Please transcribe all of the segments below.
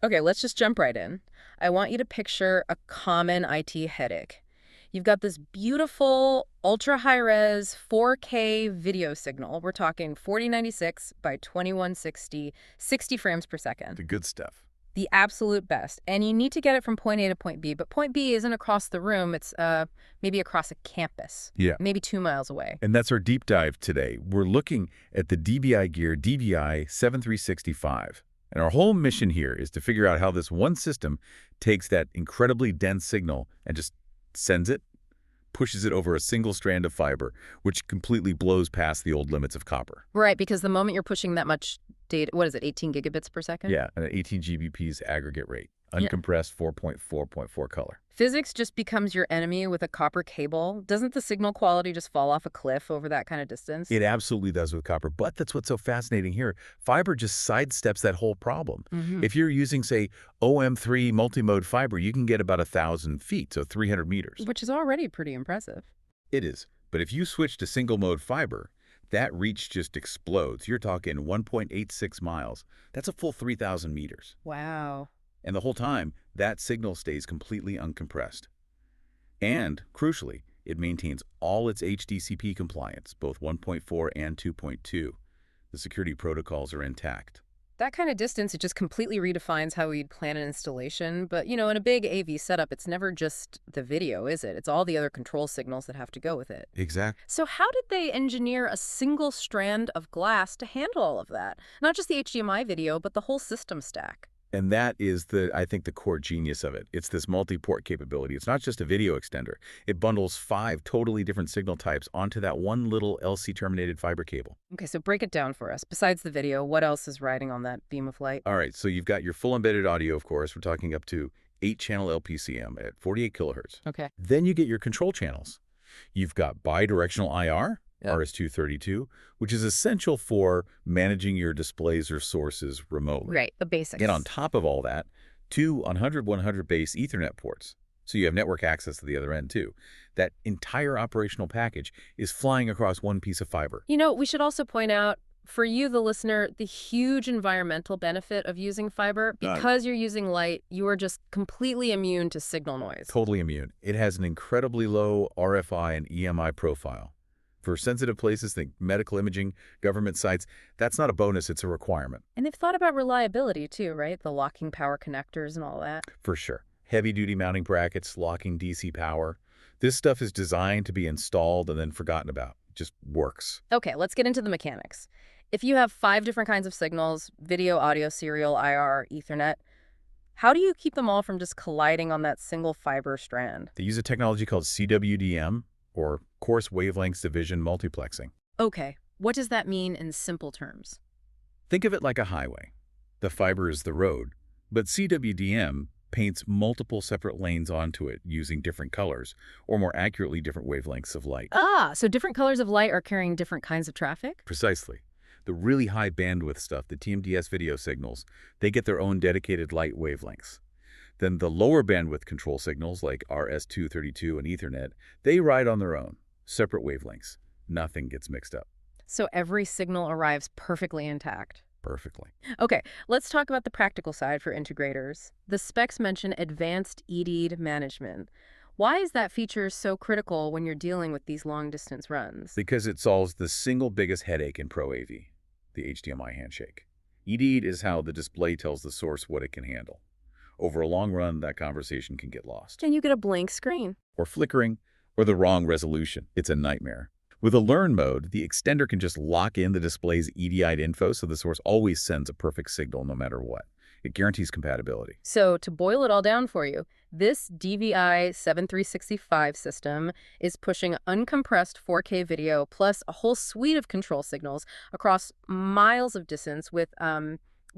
Okay, let's just jump right in. I want you to picture a common IT headache. You've got this beautiful ultra high res 4K video signal. We're talking 4096 by 2160, 60 frames per second. The good stuff. The absolute best. And you need to get it from point A to point B. But point B isn't across the room. It's maybe across a campus, Yeah. maybe 2 miles away. And that's our deep dive today. We're looking at the DVIGear DVI-7365. And our whole mission here is to figure out how this one system takes that incredibly dense signal and just sends it, pushes it over a single strand of fiber, which completely blows past the old limits of copper. Right, because the moment you're pushing that much data, what is it, 18 gigabits per second? Yeah, and 18 GBP's aggregate rate. Uncompressed 4.4.4 color. Physics just becomes your enemy with a copper cable. Doesn't the signal quality just fall off a cliff over that kind of distance? It absolutely does with copper, but that's what's so fascinating here. Fiber just sidesteps that whole problem. If you're using, say, OM3 multimode fiber, you can get about 1,000 feet, so 300 meters. Which is already pretty impressive. It is. But if you switch to single-mode fiber, that reach just explodes. You're talking 1.86 miles. That's a full 3,000 meters. Wow. And the whole time, that signal stays completely uncompressed. And, crucially, it maintains all its HDCP compliance, both 1.4 and 2.2. The security protocols are intact. That kind of distance, it just completely redefines how we'd plan an installation. But, in a big AV setup, it's never just the video, is it? It's all the other control signals that have to go with it. Exactly. So how did they engineer a single strand of glass to handle all of that? Not just the HDMI video, but the whole system stack. And that is, I think, the core genius of it. It's this multi-port capability. It's not just a video extender. It bundles 5 totally different signal types onto that one little LC-terminated fiber cable. Okay, so break it down for us. Besides the video, what else is riding on that beam of light? All right, so you've got your full embedded audio, of course. We're talking up to 8-channel LPCM at 48 kilohertz. Okay. Then you get your control channels. You've got bidirectional IR, RS-232, which is essential for managing your displays or sources remotely. Right, the basics. And on top of all that, 2 100/100 base Ethernet ports. So you have network access to the other end, too. That entire operational package is flying across one piece of fiber. We should also point out, for you, the listener, the huge environmental benefit of using fiber. Because you're using light, you are just completely immune to signal noise. Totally immune. It has an incredibly low RFI and EMI profile. For sensitive places, think medical imaging, government sites, that's not a bonus, it's a requirement. And they've thought about reliability, too, right? The locking power connectors and all that. For sure. Heavy-duty mounting brackets, locking DC power. This stuff is designed to be installed and then forgotten about. It just works. Okay, let's get into the mechanics. If you have 5 different kinds of signals, video, audio, serial, IR, Ethernet, how do you keep them all from just colliding on that single fiber strand? They use a technology called CWDM, or Coarse Wavelengths Division Multiplexing. Okay, what does that mean in simple terms? Think of it like a highway. The fiber is the road, but CWDM paints multiple separate lanes onto it using different colors, or more accurately, different wavelengths of light. So different colors of light are carrying different kinds of traffic? Precisely. The really high bandwidth stuff, the TMDS video signals, they get their own dedicated light wavelengths. Then the lower bandwidth control signals like RS-232 and Ethernet, they ride on their own, separate wavelengths. Nothing gets mixed up. So every signal arrives perfectly intact. Perfectly. Okay, let's talk about the practical side for integrators. The specs mention advanced EDD management. Why is that feature so critical when you're dealing with these long-distance runs? Because it solves the single biggest headache in Pro AV, the HDMI handshake. EDD is how the display tells the source what it can handle. Over a long run, that conversation can get lost. And you get a blank screen. Or flickering, or the wrong resolution. It's a nightmare. With a learn mode, the extender can just lock in the display's EDI'd info so the source always sends a perfect signal no matter what. It guarantees compatibility. So to boil it all down for you, this DVI-7365 system is pushing uncompressed 4K video plus a whole suite of control signals across miles of distance with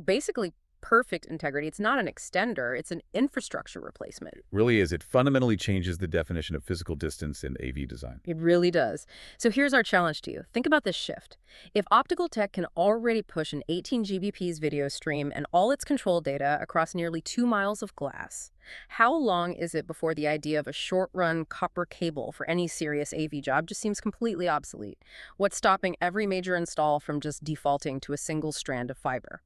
basically perfect integrity. It's not an extender, it's an infrastructure replacement. It really is. It fundamentally changes the definition of physical distance in AV design. It really does. So here's our challenge to you. Think about this shift. If optical tech can already push an 18 Gbps video stream and all its control data across nearly 2 miles of glass, how long is it before the idea of a short-run copper cable for any serious AV job just seems completely obsolete? What's stopping every major install from just defaulting to a single strand of fiber?